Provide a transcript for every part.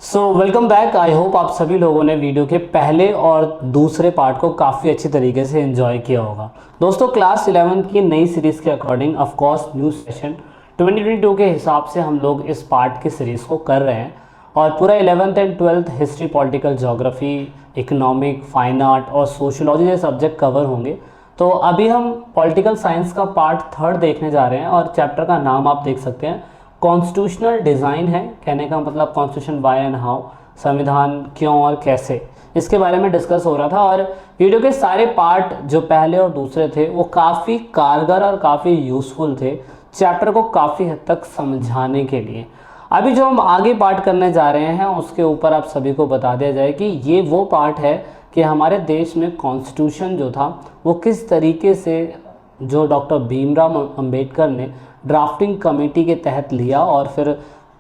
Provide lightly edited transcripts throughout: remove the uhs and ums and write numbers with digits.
Welcome back. I hope आप सभी लोगों ने वीडियो के पहले और दूसरे पार्ट को काफ़ी अच्छी तरीके से एंजॉय किया होगा। दोस्तों, क्लास 11 की नई सीरीज़ के according of course new session 2022 के हिसाब से हम लोग इस पार्ट की सीरीज़ को कर रहे हैं और पूरा 11th and 12th history, political geography, economic, fine art और सोशोलॉजी जैसे सब्जेक्ट कवर होंगे। तो अभी हम पॉलिटिकल साइंस का पार्ट 3 देखने जा रहे हैं और चैप्टर का नाम आप देख सकते हैं, कॉन्स्टिट्यूशनल डिज़ाइन है। कहने का मतलब कॉन्स्टिट्यूशन वाई एंड हाउ, संविधान क्यों और कैसे, इसके बारे में डिस्कस हो रहा था। और वीडियो के सारे पार्ट जो पहले और दूसरे थे वो काफ़ी कारगर और काफ़ी यूज़फुल थे चैप्टर को काफ़ी हद तक समझाने के लिए। अभी जो हम आगे पार्ट करने जा रहे हैं उसके ऊपर आप सभी को बता दिया जाए कि ये वो पार्ट है कि हमारे देश में कॉन्स्टिट्यूशन जो था वो किस तरीके से जो डॉक्टर भीमराव अंबेडकर ने ड्राफ्टिंग कमेटी के तहत लिया और फिर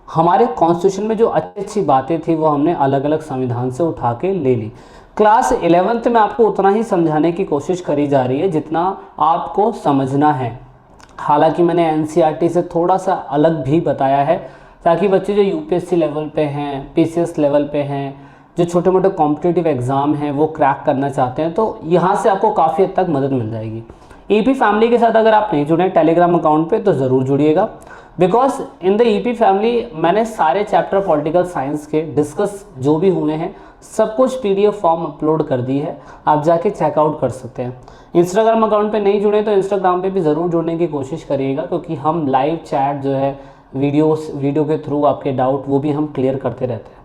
हमारे कॉन्स्टिट्यूशन में जो अच्छी अच्छी बातें थी वो हमने अलग अलग संविधान से उठा के ले ली। क्लास 11th में आपको उतना ही समझाने की कोशिश करी जा रही है जितना आपको समझना है। हालांकि मैंने एनसीईआरटी से थोड़ा सा अलग भी बताया है ताकि बच्चे जो यूपीएससी लेवल पे हैं, पीसीएस लेवल पे हैं, जो छोटे मोटे कॉम्पिटिटिव एग्ज़ाम हैं वो क्रैक करना चाहते हैं, तो यहाँ से आपको काफ़ी हद तक मदद मिल जाएगी। ईपी फैमिली के साथ अगर आप नहीं जुड़े टेलीग्राम अकाउंट पे तो ज़रूर जुड़िएगा, because in the EP family मैंने सारे चैप्टर पॉलिटिकल साइंस के डिस्कस जो भी हुए हैं सब कुछ पीडीएफ फॉर्म अपलोड कर दी है, आप जाके चेकआउट कर सकते हैं। इंस्टाग्राम अकाउंट पे नहीं जुड़े तो इंस्टाग्राम पे भी ज़रूर जुड़ने की कोशिश करिएगा, क्योंकि हम लाइव चैट जो है वीडियो के थ्रू आपके डाउट वो भी हम क्लियर करते रहते हैं।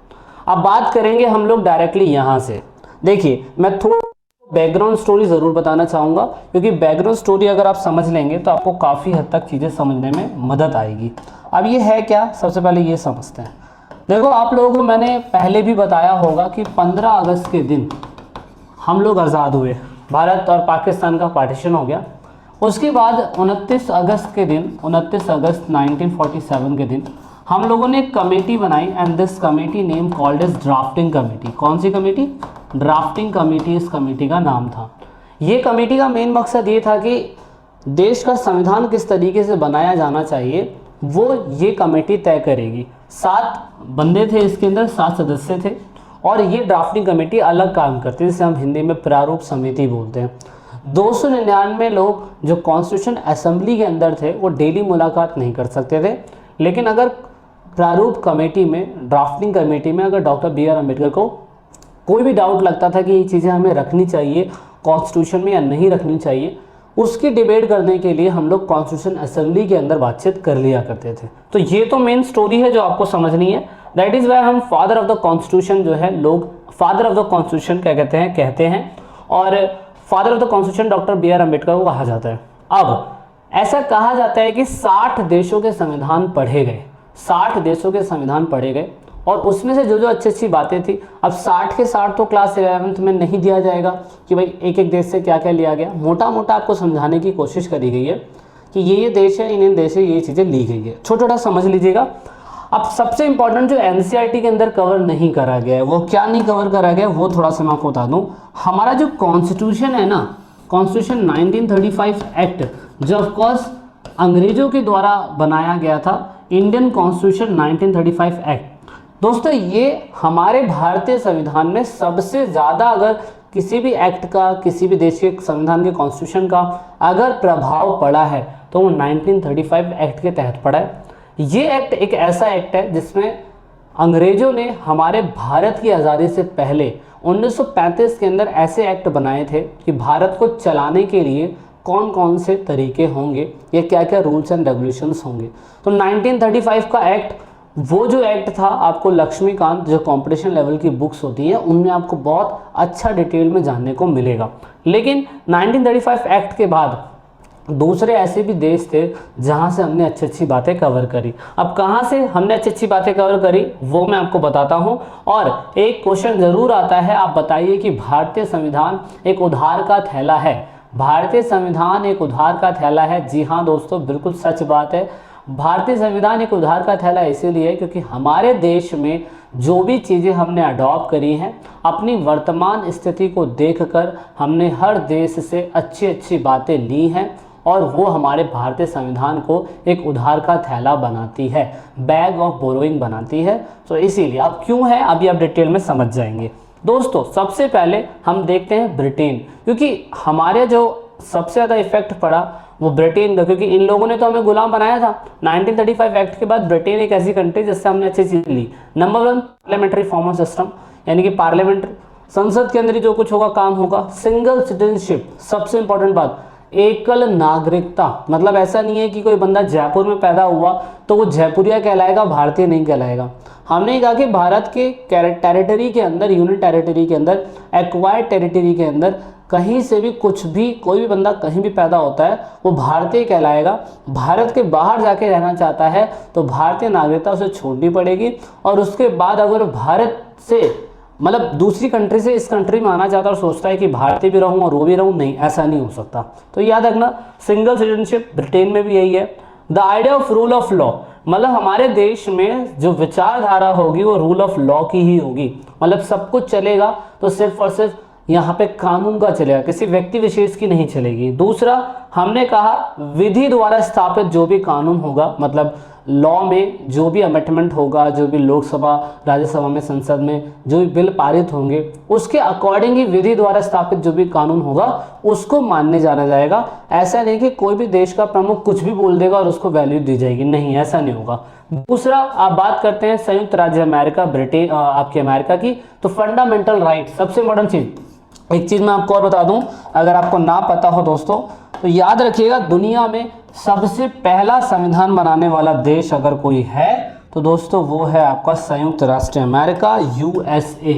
अब बात करेंगे हम लोग डायरेक्टली यहाँ से। देखिए, मैं थोड़ा बैकग्राउंड स्टोरी ज़रूर बताना चाहूँगा, क्योंकि बैकग्राउंड स्टोरी अगर आप समझ लेंगे तो आपको काफ़ी हद तक चीज़ें समझने में मदद आएगी। अब ये है क्या, सबसे पहले ये समझते हैं। देखो, आप लोगों को मैंने पहले भी बताया होगा कि 15 अगस्त के दिन हम लोग आज़ाद हुए, भारत और पाकिस्तान का पार्टीशन हो गया। उसके बाद 29 अगस्त के दिन, 29 अगस्त 1947 के दिन हम लोगों ने एक कमेटी बनाई and this committee name called as drafting committee. कौन सी कमेटी? ड्राफ्टिंग कमेटी इस कमेटी का नाम था। ये कमेटी का मेन मकसद ये था कि देश का संविधान किस तरीके से बनाया जाना चाहिए वो ये कमेटी तय करेगी। 7 बंदे थे इसके अंदर, 7 सदस्य थे और ये ड्राफ्टिंग कमेटी अलग काम करती है, जिसे हम हिंदी में प्रारूप समिति बोलते हैं। 299 लोग जो कॉन्स्टिट्यूशन असेंबली के अंदर थे वो डेली मुलाकात नहीं कर सकते थे, लेकिन अगर प्रारूप कमेटी में, ड्राफ्टिंग कमेटी में अगर डॉक्टर बी आर अम्बेडकर को कोई भी डाउट लगता था कि ये चीज़ें हमें रखनी चाहिए कॉन्स्टिट्यूशन में या नहीं रखनी चाहिए, उसकी डिबेट करने के लिए हम लोग कॉन्स्टिट्यूशन असेंबली के अंदर बातचीत कर लिया करते थे। तो ये तो मेन स्टोरी है जो आपको समझनी है। दैट इज़ वाई हम फादर ऑफ द कॉन्स्टिट्यूशन जो है, लोग फादर ऑफ द कॉन्स्टिट्यूशन क्या कहते हैं और father of the constitution doctor B R Ambedkar को कहा जाता है। अब ऐसा कहा जाता है कि 60 देशों के संविधान पढ़े गए, 60 देशों के संविधान पढ़े गए और उसमें से जो जो अच्छी अच्छी बातें थी, अब 60 के 60 तो क्लास 11th में नहीं दिया जाएगा कि भाई एक एक देश से क्या क्या लिया गया। मोटा मोटा आपको समझाने की कोशिश करी गई है कि ये देश है, इन देश से ये चीज़ें ली गई है, छोटा छोटा समझ लीजिएगा। अब सबसे इंपॉर्टेंट जो एनसीईआरटी के अंदर कवर नहीं करा गया है, वो क्या नहीं कवर करा गया वो थोड़ा सा मैं आपको बता दूँ। हमारा जो कॉन्स्टिट्यूशन है ना, कॉन्स्टिट्यूशन 1935 एक्ट, जो ऑफकोर्स अंग्रेजों के द्वारा बनाया गया था, इंडियन कॉन्स्टिट्यूशन 1935 एक्ट। दोस्तों, ये हमारे भारतीय संविधान में सबसे ज़्यादा, अगर किसी भी एक्ट का, किसी भी देश के संविधान के कॉन्स्टिट्यूशन का अगर प्रभाव पड़ा है तो वो 1935 एक्ट के तहत पड़ा है। ये एक्ट एक ऐसा एक्ट है जिसमें अंग्रेजों ने हमारे भारत की आज़ादी से पहले 1935 के अंदर ऐसे एक्ट बनाए थे कि भारत को चलाने के लिए कौन कौन से तरीके होंगे या क्या क्या रूल्स एंड रेगुलेशंस होंगे। तो 1935 का एक्ट, वो जो एक्ट था, आपको लक्ष्मीकांत जो कंपटीशन लेवल की बुक्स होती है उनमें आपको बहुत अच्छा डिटेल में जानने को मिलेगा। लेकिन 1935 एक्ट के बाद दूसरे ऐसे भी देश थे जहां से हमने अच्छी अच्छी बातें कवर करी। अब कहां से हमने अच्छी अच्छी बातें कवर करी वो मैं आपको बताता हूं। और एक क्वेश्चन ज़रूर आता है, आप बताइए कि भारतीय संविधान एक उधार का थैला है। भारतीय संविधान एक उधार का थैला है। जी हाँ दोस्तों, बिल्कुल सच बात है। भारतीय संविधान एक उधार का थैला इसीलिए क्योंकि हमारे देश में जो भी चीज़ें हमने अडॉप्ट करी हैं, अपनी वर्तमान स्थिति को देखकर हमने हर देश से अच्छी अच्छी बातें ली हैं और वो हमारे भारतीय संविधान को एक उधार का थैला बनाती है, बैग ऑफ बोरोइंग बनाती है। तो इसीलिए अब क्यों है अभी आप डिटेल में समझ जाएंगे। दोस्तों सबसे पहले हम देखते हैं ब्रिटेन, क्योंकि हमारे जो सबसे ज़्यादा इफेक्ट पड़ा वो ब्रिटेन का, क्योंकि इन लोगों ने तो हमें गुलाम बनाया था। 1935 एक्ट के बाद ब्रिटेन एक ऐसी कंट्री जिससे हमने अच्छी चीज़ ली। Number 1 parliamentary form of system, यानी कि पार्लियामेंट संसद के अंदर ही जो कुछ होगा काम होगा। सिंगल सिटीजनशिप, सबसे इंपॉर्टेंट बात, एकल नागरिकता, मतलब ऐसा नहीं है कि कोई बंदा जयपुर में पैदा हुआ तो वो जयपुरिया कहलाएगा, भारतीय नहीं कहलाएगा। हमने कहा कि भारत के टेरिटरी के अंदर, यूनियन टेरिटरी के अंदर, एक्वायर्ड टेरिटरी के अंदर कहीं से भी कुछ भी कोई भी बंदा कहीं भी पैदा होता है वो भारतीय कहलाएगा। भारत के बाहर जाके रहना चाहता है तो भारतीय नागरिकता उसे छोड़नी पड़ेगी, और उसके बाद अगर भारत से मतलब दूसरी कंट्री से इस कंट्री में आना चाहता है और सोचता है कि भारतीय भी रहूँ और वो भी रहूँ, नहीं, ऐसा नहीं हो सकता। तो याद रखना सिंगल सिटीजनशिप, ब्रिटेन में भी यही है। The idea of rule of law, मतलब हमारे देश में जो विचारधारा होगी वो रूल ऑफ लॉ की ही होगी, मतलब सब कुछ चलेगा तो सिर्फ और सिर्फ यहाँ पे कानून का चलेगा, किसी व्यक्ति विशेष की नहीं चलेगी। दूसरा हमने कहा विधि द्वारा स्थापित जो भी कानून होगा, मतलब लॉ में जो भी अमेंडमेंट होगा, जो भी लोकसभा, राज्यसभा में, संसद में जो भी बिल पारित होंगे उसके अकॉर्डिंग ही विधि द्वारा स्थापित जो भी कानून होगा उसको मानने जाना जाएगा। ऐसा नहीं कि कोई भी देश का प्रमुख कुछ भी बोल देगा और उसको वैल्यू दी जाएगी, नहीं, ऐसा नहीं होगा। दूसरा आप बात करते हैं संयुक्त राज्य अमेरिका, ब्रिटेन, आपके अमेरिका की, तो फंडामेंटल राइट, सबसे इंपॉर्टेंट चीज। एक चीज मैं आपको और बता दूं, अगर आपको ना पता हो दोस्तों तो याद रखिएगा, दुनिया में सबसे पहला संविधान बनाने वाला देश अगर कोई है तो दोस्तों वो है आपका संयुक्त राष्ट्र America, USA.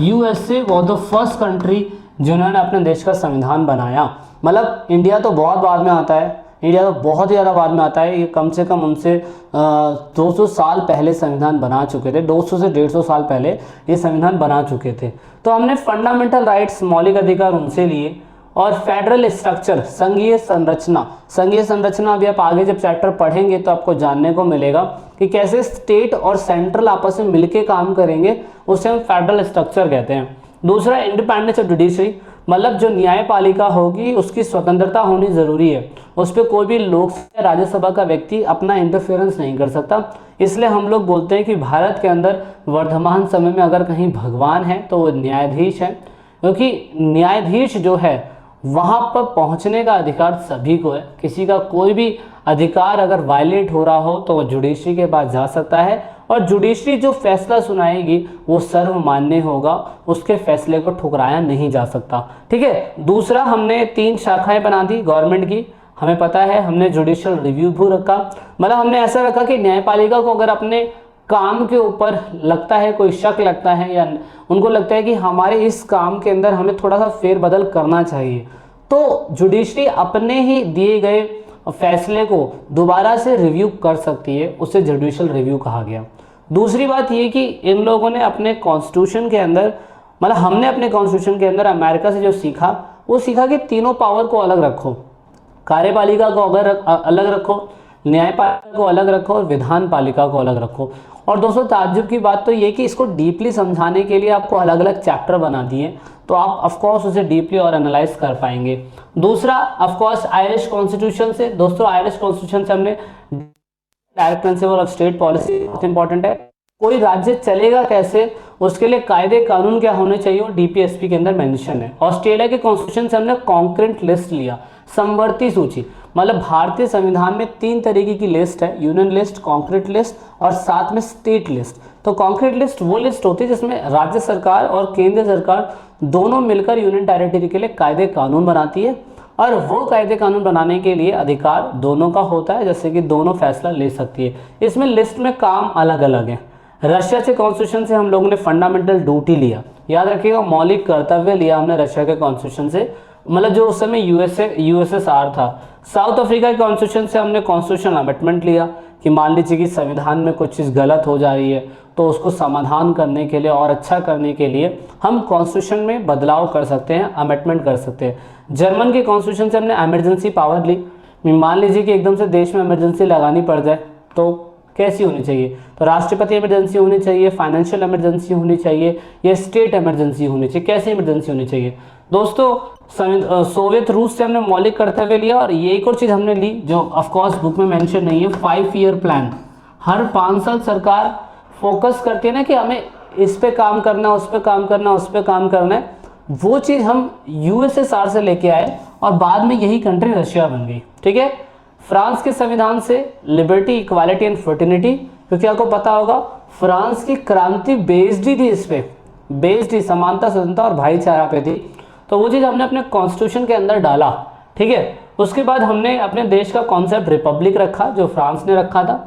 USA was the first country जिन्होंने अपने देश का संविधान बनाया। मतलब इंडिया तो बहुत बाद में आता है, इंडिया तो बहुत ही ज़्यादा बाद में आता है, ये कम से कम उनसे 200 साल पहले संविधान बना चुके थे, 200 से 150 साल पहले ये संविधान बना चुके थे। तो हमने फंडामेंटल राइट्स, मौलिक अधिकार उनसे लिए, और फेडरल स्ट्रक्चर, संघीय संरचना। संघीय संरचना अभी आप आगे जब चैप्टर पढ़ेंगे तो आपको जानने को मिलेगा कि कैसे स्टेट और सेंट्रल आपस में मिलके काम करेंगे, उसे हम फेडरल स्ट्रक्चर कहते हैं। दूसरा इंडिपेंडेंस ऑफ जुडिशरी, मतलब जो न्यायपालिका होगी उसकी स्वतंत्रता होनी जरूरी है, उस पर कोई भी लोकसभा राज्यसभा का व्यक्ति अपना इंटरफेरेंस नहीं कर सकता। इसलिए हम लोग बोलते हैं कि भारत के अंदर वर्तमान समय में अगर कहीं भगवान है तो वो न्यायाधीश है, क्योंकि न्यायाधीश जो है वहाँ पर पहुँचने का अधिकार सभी को है। किसी का कोई भी अधिकार अगर वायलेट हो रहा हो तो वो जुडिशरी के पास जा सकता है, और जुडिशरी जो फैसला सुनाएगी वो सर्वमान्य होगा, उसके फैसले को ठुकराया नहीं जा सकता। ठीक है। दूसरा हमने 3 शाखाएं बना दी गवर्नमेंट की, हमें पता है, हमने जुडिशियल रिव्यू भी रखा, मतलब हमने ऐसा रखा कि न्यायपालिका को अगर अपने काम के ऊपर लगता है, कोई शक लगता है या उनको लगता है कि हमारे इस काम के अंदर हमें थोड़ा सा फेरबदल करना चाहिए, तो जुडिशरी अपने ही दिए गए फैसले को दोबारा से रिव्यू कर सकती है, उसे जुडिशियल रिव्यू कहा गया। दूसरी बात ये कि इन लोगों ने अपने कॉन्स्टिट्यूशन के अंदर, मतलब हमने अपने कॉन्स्टिट्यूशन के अंदर अमेरिका से जो सीखा वो सीखा कि तीनों पावर को अलग रखो, कार्यपालिका को अलग रखो, न्यायपालिका को अलग रखो और विधान पालिका को अलग रखो। और दोस्तों ताज्जुब की बात तो ये कि इसको डीपली समझाने के लिए आपको अलग अलग चैप्टर बना दिए, तो आप ऑफकोर्स उसे डीपली और एनालाइज कर पाएंगे। दूसरा ऑफकोर्स आयरिश कॉन्स्टिट्यूशन से, दोस्तों आयरिश कॉन्स्टिट्यूशन से हमने direct principle of state policy, बहुत इंपॉर्टेंट है, कोई राज्य चलेगा कैसे, उसके लिए कायदे कानून क्या होने चाहिए, वो डीपीएसपी के अंदर मेंशन है। ऑस्ट्रेलिया के कॉन्स्टिट्यूशन से हमने कॉन्क्रीट लिस्ट लिया, समवर्ती सूची, मतलब भारतीय संविधान में 3 तरीके की लिस्ट है, यूनियन लिस्ट, कॉन्क्रीट लिस्ट और साथ में स्टेट लिस्ट। तो कॉन्क्रीट लिस्ट वो लिस्ट होती है जिसमें राज्य सरकार और केंद्र सरकार दोनों मिलकर यूनियन टेरिटरी के लिए कायदे कानून बनाती है, और वो कायदे कानून बनाने के लिए अधिकार दोनों का होता है, जैसे कि दोनों फैसला ले सकती है। इसमें लिस्ट में काम अलग अलग है। रशिया के कॉन्स्टिट्यूशन से हम लोगों ने फंडामेंटल ड्यूटी लिया, याद रखिएगा, मौलिक कर्तव्य लिया हमने रशिया के कॉन्स्टिट्यूशन से, मतलब जो उस समय यूएसएसआर था। साउथ अफ्रीका के कॉन्स्टिट्यूशन से हमने कॉन्स्टिट्यूशनल अमेंडमेंट लिया कि मान लीजिए कि संविधान में कुछ चीज़ गलत हो जा रही है तो उसको समाधान करने के लिए और अच्छा करने के लिए हम कॉन्स्टिट्यूशन में बदलाव कर सकते हैं, अमेंडमेंट कर सकते हैं। जर्मन के कॉन्स्टिट्यूशन से हमने इमरजेंसी पावर ली, मान लीजिए कि एकदम से देश में इमरजेंसी लगानी पड़ जाए तो कैसी होनी चाहिए? तो राष्ट्रपति इमरजेंसी होनी चाहिए, फाइनेंशियल इमरजेंसी होनी चाहिए, या स्टेट इमरजेंसी होनी चाहिए? कैसी इमरजेंसी होनी चाहिए? दोस्तों सोवियत रूस से हमने मौलिक कर्तव्य लिया, और ये एक और चीज़ हमने ली जो ऑफकोर्स बुक में मेंशन नहीं है, 5 ईयर प्लान। हर 5 साल सरकार फोकस करती है ना कि हमें इस पे काम करना, उस पे काम करना, उस पे काम करना है। वो चीज़ हम यूएसएसआर से लेके आए और बाद में यही कंट्री रशिया बन गई। ठीक है, फ्रांस के संविधान से लिबर्टी, इक्वालिटी एंड फर्टिनिटी, क्योंकि आपको पता होगा फ्रांस की क्रांति बेस्ड ही थी इस पे, बेस्ड ही समानता, स्वतंत्रता और भाईचारा पे थी। तो वो चीज़ हमने अपने कॉन्स्टिट्यूशन के अंदर डाला। ठीक है, उसके बाद हमने अपने देश का कॉन्सेप्ट रिपब्लिक रखा जो फ्रांस ने रखा था।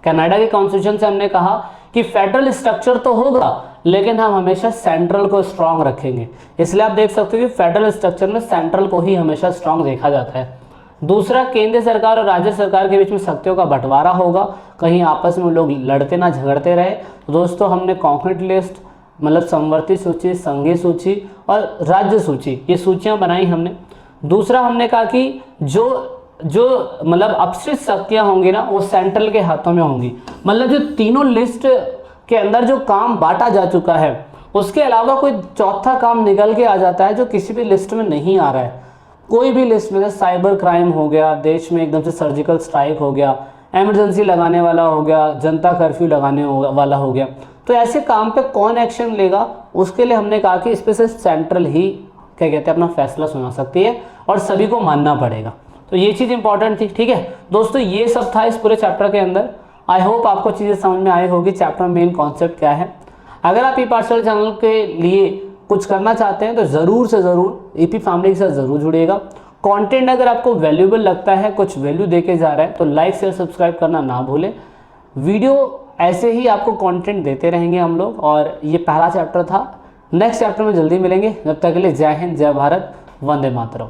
कनाडा के कॉन्स्टिट्यूशन से हमने कहा कि फेडरल स्ट्रक्चर तो होगा लेकिन हम हमेशा सेंट्रल को स्ट्रांग रखेंगे। इसलिए आप देख सकते हो कि फेडरल स्ट्रक्चर में सेंट्रल को ही हमेशा स्ट्रांग देखा जाता है। दूसरा, केंद्र सरकार और राज्य सरकार के बीच में शक्तियों का बंटवारा होगा, कहीं आपस में लोग लड़ते ना झगड़ते रहे। तो दोस्तों हमने कॉन्क्रीट लिस्ट, मतलब समवर्ती सूची, संघीय सूची और राज्य सूची, ये सूचियां बनाई हमने। दूसरा हमने कहा कि जो मतलब अपशिष्ट शक्तियां होंगी ना वो सेंट्रल के हाथों में होंगी। मतलब जो तीनों लिस्ट के अंदर जो काम बांटा जा चुका है उसके अलावा कोई चौथा काम निकल के आ जाता है जो किसी भी लिस्ट में नहीं आ रहा है। कोई भी लिस्ट में, साइबर क्राइम हो गया, देश में एकदम से सर्जिकल स्ट्राइक हो गया, इमरजेंसी लगाने वाला हो गया, जनता कर्फ्यू लगाने वाला हो गया, तो ऐसे काम पे कौन एक्शन लेगा? उसके लिए हमने कहा कि इस पे से सेंट्रल ही क्या कहते हैं अपना फैसला सुना सकती है और सभी को मानना पड़ेगा। तो ये चीज़ इंपॉर्टेंट थी। ठीक है दोस्तों, ये सब था इस पूरे चैप्टर के अंदर। आई होप आपको चीज़ें समझ में आई होगी, चैप्टर में मेन कॉन्सेप्ट क्या है। अगर आप ई पाठशाला चैनल के लिए कुछ करना चाहते हैं तो ज़रूर से ज़रूर ईपी फैमिली के साथ ज़रूर जुड़िएगा। कंटेंट अगर आपको वैल्यूएबल लगता है, कुछ वैल्यू देके जा रहा है, तो लाइक शेयर सब्सक्राइब करना ना भूलें। वीडियो ऐसे ही आपको कंटेंट देते रहेंगे हम लोग, और ये पहला चैप्टर था। नेक्स्ट चैप्टर में जल्दी मिलेंगे। जब तक के लिए जय हिंद, जय भारत, वंदे मातरम।